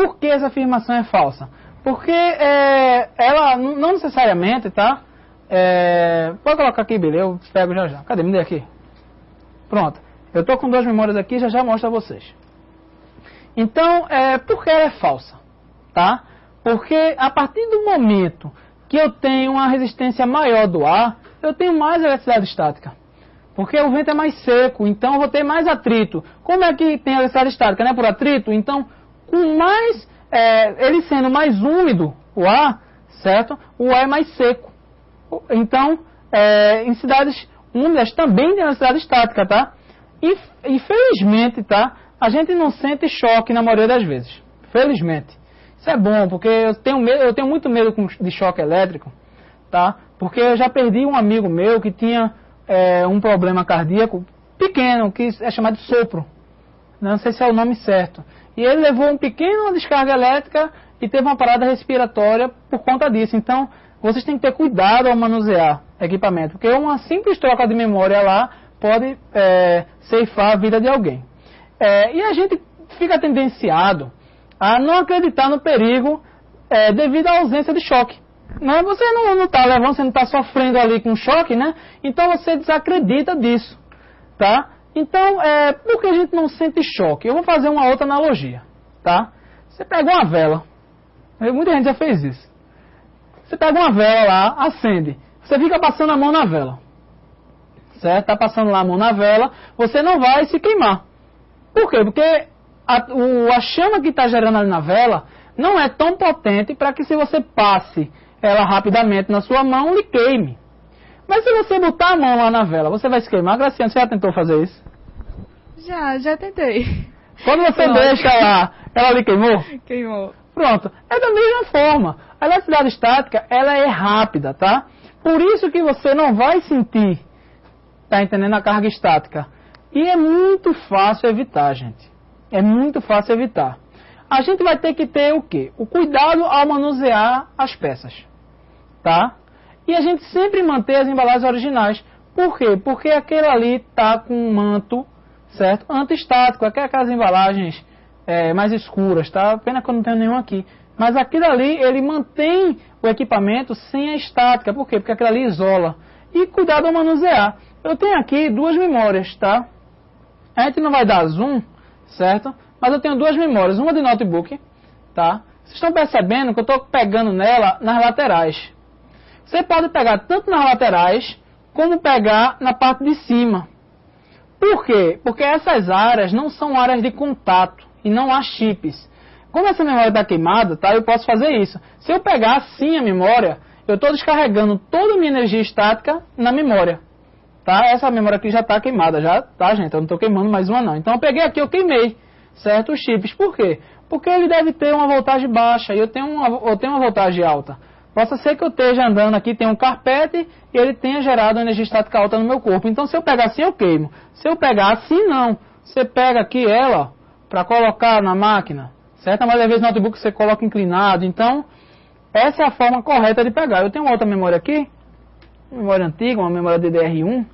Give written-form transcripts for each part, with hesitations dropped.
por que essa afirmação é falsa? Porque ela não necessariamente, tá? Pode colocar aqui, beleza? Eu pego já já. Cadê? Me dê aqui. Pronto. Eu estou com 2 memórias aqui, já mostro a vocês. Então, por que ela é falsa? Tá? Porque a partir do momento que eu tenho uma resistência maior do ar, eu tenho mais eletricidade estática. Porque o vento é mais seco, então eu vou ter mais atrito. Como é que tem eletricidade estática? Né? Por atrito? Então, com mais, ele sendo mais úmido, o ar, certo? O ar é mais seco. Então, em cidades úmidas também tem eletricidade estática, tá? E, infelizmente, tá? A gente não sente choque na maioria das vezes. Felizmente. Isso é bom, porque eu tenho muito medo de choque elétrico, tá? Porque eu já perdi um amigo meu que tinha um problema cardíaco pequeno, que é chamado de sopro. Não sei se é o nome certo. E ele levou uma pequena descarga elétrica e teve uma parada respiratória por conta disso. Então, vocês têm que ter cuidado ao manusear equipamento, porque uma simples troca de memória lá pode ceifar a vida de alguém. E a gente fica tendenciado a não acreditar no perigo devido à ausência de choque. Né? Você não está levando, você não está sofrendo ali com choque, né? Então você desacredita disso. Tá? Então, por que a gente não sente choque? Eu vou fazer uma outra analogia. Tá? Você pega uma vela, muita gente já fez isso. Você pega uma vela lá, acende, você fica passando a mão na vela. Certo? Está passando lá a mão na vela, você não vai se queimar. Por quê? Porque a chama que está gerando ali na vela não é tão potente para que se você passe ela rapidamente na sua mão, lhe queime. Mas se você botar a mão lá na vela, você vai se queimar? Graciana, você já tentou fazer isso? Já tentei. Quando você deixa lá, ela lhe queimou? Queimou. Pronto. É da mesma forma. A eletricidade estática, ela é rápida, tá? Por isso que você não vai sentir, tá entendendo, a carga estática. E é muito fácil evitar, gente. É muito fácil evitar. A gente vai ter que ter o quê? O cuidado ao manusear as peças. Tá? E a gente sempre manter as embalagens originais. Por quê? Porque aquele ali tá com um manto, certo? Antiestático. Aquelas embalagens mais escuras, tá? Pena que eu não tenho nenhum aqui. Mas aquilo ali, ele mantém o equipamento sem a estática. Por quê? Porque aquilo ali isola. E cuidado ao manusear. Eu tenho aqui 2 memórias, tá? A gente não vai dar zoom, certo? Mas eu tenho 2 memórias. Uma de notebook, tá? Vocês estão percebendo que eu estou pegando nela nas laterais. Você pode pegar tanto nas laterais, como pegar na parte de cima. Por quê? Porque essas áreas não são áreas de contato e não há chips. Como essa memória está queimada, tá? Eu posso fazer isso. Se eu pegar assim a memória, eu estou descarregando toda a minha energia estática na memória. Tá? Essa memória aqui já está queimada, já, tá, gente? Eu não estou queimando mais uma, não. Então eu peguei aqui, eu queimei, certo? Os chips. Por quê? Porque ele deve ter uma voltagem baixa e eu tenho uma voltagem alta. Possa ser que eu esteja andando aqui, tem um carpete e ele tenha gerado energia estática alta no meu corpo. Então, se eu pegar assim, eu queimo. Se eu pegar assim, não. Você pega aqui ela para colocar na máquina, certo? Mas às vezes no notebook você coloca inclinado. Então, essa é a forma correta de pegar. Eu tenho uma outra memória aqui, memória antiga, uma memória DDR1,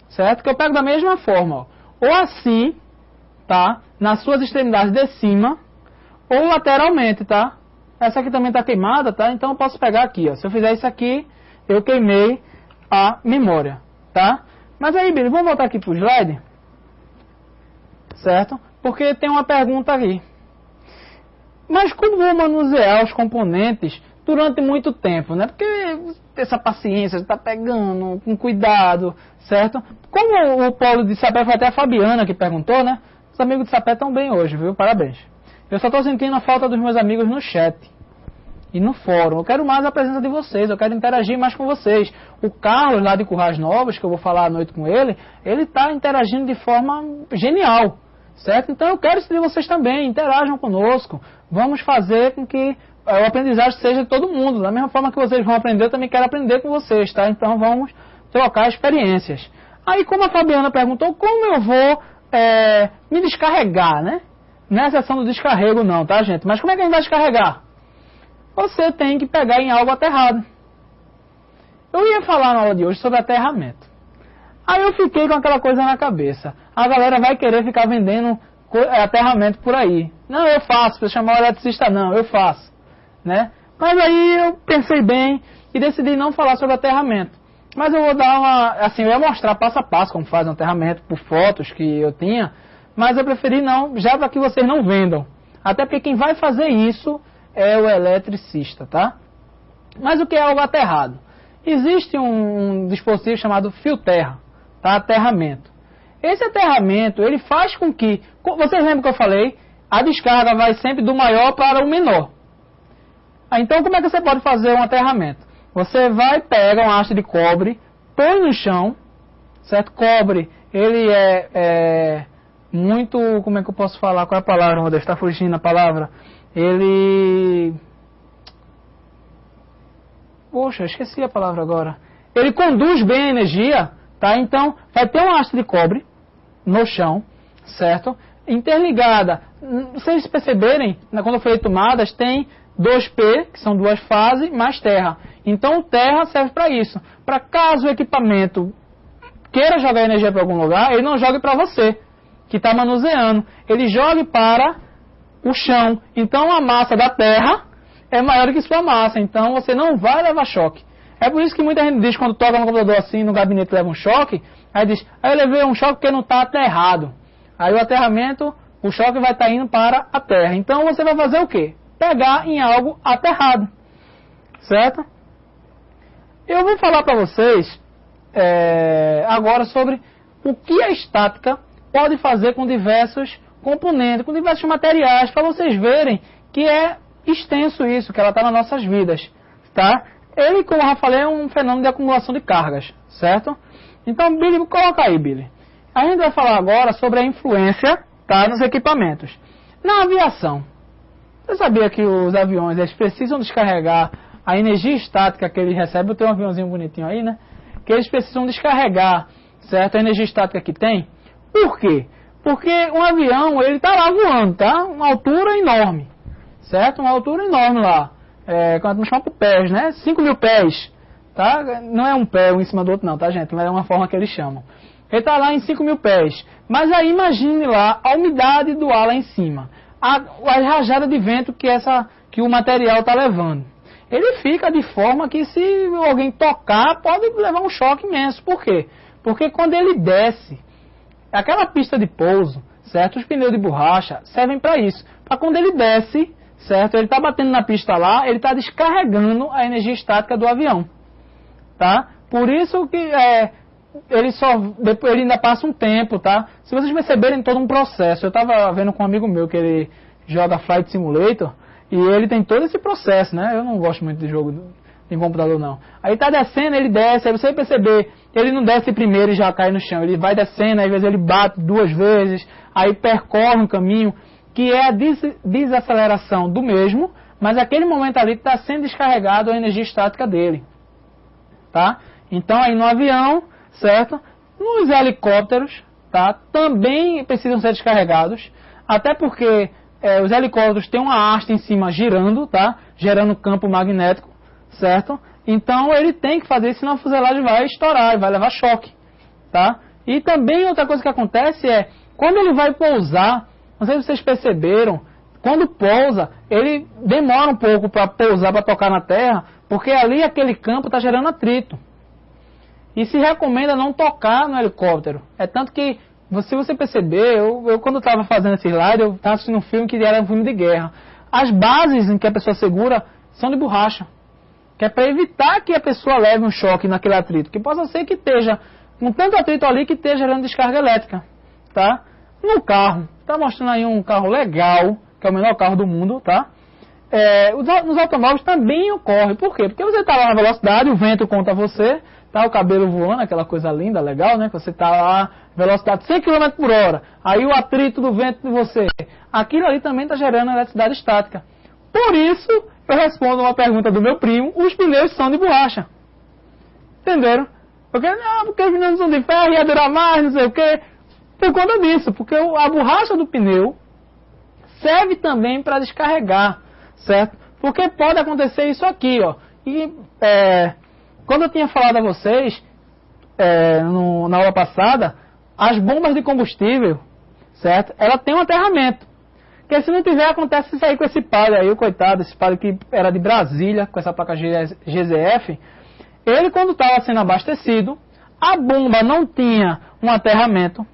certo? Que eu pego da mesma forma, ó. Ou assim, tá? Nas suas extremidades de cima, ou lateralmente, tá? Essa aqui também está queimada, tá? Então eu posso pegar aqui, ó. Se eu fizer isso aqui, eu queimei a memória, tá? Mas aí, Billy, vamos voltar aqui para o slide, certo? Porque tem uma pergunta aqui. Mas como vou manusear os componentes durante muito tempo, né? Porque essa paciência, está pegando com cuidado, certo? Como o Paulo de Sapé, foi até a Fabiana que perguntou, né? Os amigos de Sapé estão bem hoje, viu? Parabéns. Eu só estou sentindo a falta dos meus amigos no chat e no fórum. Eu quero mais a presença de vocês, eu quero interagir mais com vocês. O Carlos, lá de Currais Novos, que eu vou falar à noite com ele está interagindo de forma genial, certo? Então eu quero isso de vocês também, interajam conosco. Vamos fazer com que o aprendizagem seja de todo mundo. Da mesma forma que vocês vão aprender, eu também quero aprender com vocês, tá? Então vamos trocar experiências. Aí, como a Fabiana perguntou, como eu vou me descarregar, né? Não é a sessão do descarrego não, tá, gente? Mas como é que a gente vai descarregar? Você tem que pegar em algo aterrado. Eu ia falar na aula de hoje sobre aterramento. Aí eu fiquei com aquela coisa na cabeça. A galera vai querer ficar vendendo aterramento por aí. Não, eu faço, para chamar o eletricista não, eu faço, né? Mas aí eu pensei bem e decidi não falar sobre aterramento. Mas eu vou dar eu ia mostrar passo a passo como faz um aterramento por fotos que eu tinha, mas eu preferi não, já para que vocês não vendam. Até porque quem vai fazer isso é o eletricista, tá? Mas o que é algo aterrado? Existe um dispositivo chamado fio terra, tá? Aterramento. Esse aterramento, ele faz com que, vocês lembram que eu falei, a descarga vai sempre do maior para o menor. Então, como é que você pode fazer um aterramento? Você pega uma haste de cobre, põe no chão, certo? Cobre, ele é muito, como é que eu posso falar? Qual é a palavra, meu Deus? Está fugindo a palavra. Poxa, esqueci a palavra agora. Ele conduz bem a energia, tá? Então, vai ter uma haste de cobre no chão, certo? Interligada. Vocês perceberem, quando eu falei tomadas, tem 2P, que são duas fases, mais terra. Então, o terra serve para isso. Para caso o equipamento queira jogar energia para algum lugar, ele não jogue para você, que está manuseando. Ele jogue para o chão. Então, a massa da terra é maior que sua massa. Então, você não vai levar choque. É por isso que muita gente diz, quando toca no computador assim, no gabinete leva um choque, aí diz, eu levei um choque porque não está aterrado. Aí o aterramento, o choque vai estar indo para a terra. Então, você vai fazer o quê? Pegar em algo aterrado. Certo? Eu vou falar para vocês agora sobre o que a estática pode fazer com diversos componentes, com diversos materiais, para vocês verem que é extenso isso, que ela está nas nossas vidas. Tá? Ele, como eu já falei, é um fenômeno de acumulação de cargas. Certo? Então, Billy, coloca aí, Billy. A gente vai falar agora sobre a influência, tá, nos equipamentos. Na aviação, você sabia que os aviões eles precisam descarregar a energia estática que eles recebem? Eu tenho um aviãozinho bonitinho aí, né? Que eles precisam descarregar, certo? A energia estática que tem. Por quê? Porque um avião, ele está lá voando, tá? Uma altura enorme, certo? Uma altura enorme lá. Quando chama por pés, né? 5.000 pés, tá? Não é um pé um em cima do outro não, tá, gente? Mas é uma forma que eles chamam. Ele está lá em 5.000 pés. Mas aí imagine lá a umidade do ar lá em cima. A rajada de vento que o material está levando. Ele fica de forma que se alguém tocar, pode levar um choque imenso. Por quê? Porque quando ele desce, aquela pista de pouso, certo? Os pneus de borracha servem para isso. Para quando ele desce, certo? Ele está batendo na pista lá, ele está descarregando a energia estática do avião. Tá? Por isso que ele ainda passa um tempo, tá? Se vocês perceberem todo um processo, eu estava vendo com um amigo meu que ele joga Flight Simulator e ele tem todo esse processo, né? Eu não gosto muito de jogo em computador não. Aí tá descendo, ele desce, aí você vai perceber, ele não desce primeiro e já cai no chão, ele vai descendo, às vezes ele bate 2 vezes, aí percorre um caminho que é a desaceleração do mesmo, mas aquele momento ali está sendo descarregado a energia estática dele, tá? Então aí no avião, certo? Nos helicópteros, tá? Também precisam ser descarregados, até porque os helicópteros têm uma haste em cima girando, tá? Gerando campo magnético, certo? Então ele tem que fazer isso, senão a fuselagem vai estourar e vai levar choque, tá? E também outra coisa que acontece é, quando ele vai pousar, não sei se vocês perceberam, quando pousa, ele demora um pouco para pousar, para tocar na terra, porque ali aquele campo está gerando atrito. E se recomenda não tocar no helicóptero. É tanto que, se você perceber, eu quando estava fazendo esse slide, eu estava assistindo um filme que era um filme de guerra. As bases em que a pessoa segura são de borracha. Que é para evitar que a pessoa leve um choque naquele atrito. Que possa ser que esteja com tanto atrito ali que esteja gerando descarga elétrica. Tá? No carro, está mostrando aí um carro legal, que é o menor carro do mundo, tá? Nos automóveis também ocorre. Por quê? Porque você está lá na velocidade, o vento contra você, tá o cabelo voando, aquela coisa linda, legal, né? Você está lá, velocidade 100 km por hora, aí o atrito do vento de você, aquilo ali também está gerando eletricidade estática. Por isso, eu respondo uma pergunta do meu primo, os pneus são de borracha. Entenderam? Porque os pneus são de ferro, ia durar mais, não sei o quê. Por conta disso, porque a borracha do pneu serve também para descarregar, certo? Porque pode acontecer isso aqui, ó. E quando eu tinha falado a vocês, na aula passada, as bombas de combustível certo? Ela tem um aterramento. Porque se não tiver, acontece isso aí com esse padre aí, o coitado, esse padre que era de Brasília, com essa placa GZF. Ele, quando estava sendo abastecido, a bomba não tinha um aterramento,